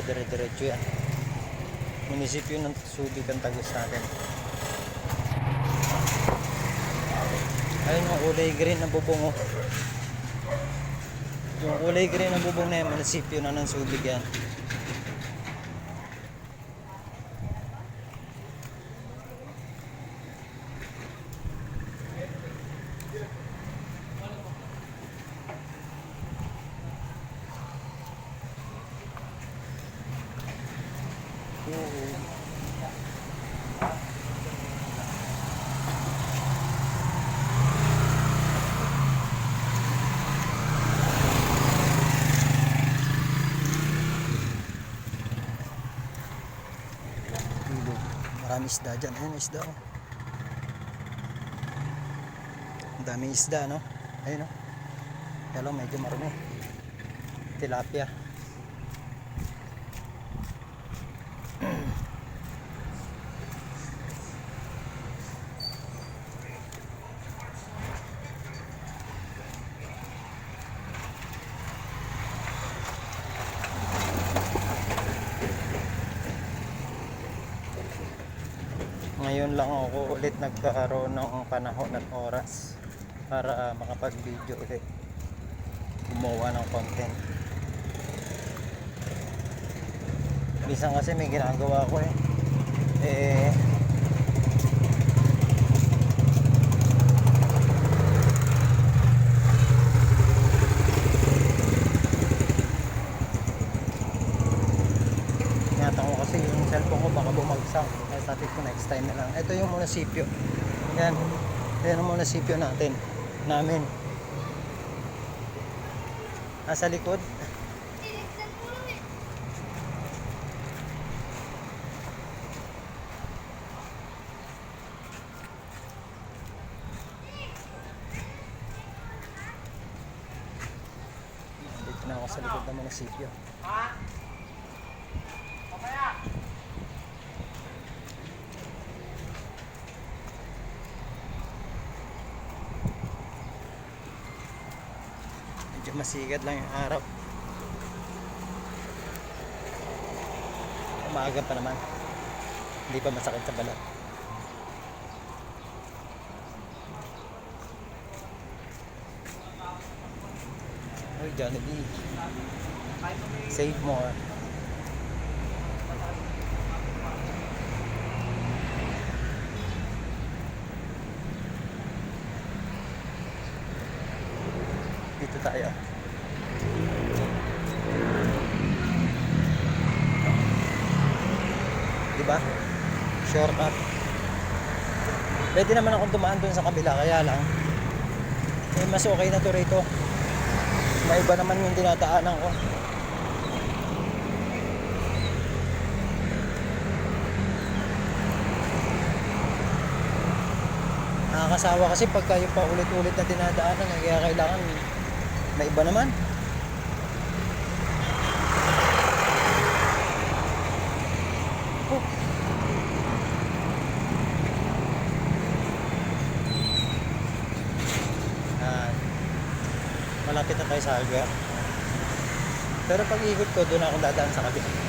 dire-diretso yan. Munisipyo ng Subic ang Tagus natin. Ayun yung kulay green na bubong, oh. Yung kulay green na bubong na yan, munisipyo na ng Subic yan. Marami isda dyan. Ayun, isda, oh. Ang daming isda, no? Ayun, oh. Kaya lang medyo marumi. Tilapia. Ngayon lang ako ulit nagkaroon ng panahon at oras para makapag-video ulit, gumawa ng content. Minsan kasi may ginagawa ko ingatan ko kasi yung cellphone ko baka bumagsak. Sabi ko next time na lang. Ito yung munisipyo. Yan. Yan ang munisipyo namin. Nasa likod. Dito na ako sa likod ng munisipyo. Masigat lang yung araw. Maaga pa naman. Hindi pa masakit sa balat. Oh, Jollibee. Save more. Dito tayo. Diba? Shortcut. Pwede naman akong dumaan dun sa kabila, kaya lang mas okay na to rito. May iba naman yung dinadaanan ko. Nakakasawa kasi pagka yung paulit-ulit na dinadaanan, kaya kailangan may iba naman. Malapit na tayo sa Alger. Pero pag ikot ko, doon ako dadaan sa kabila.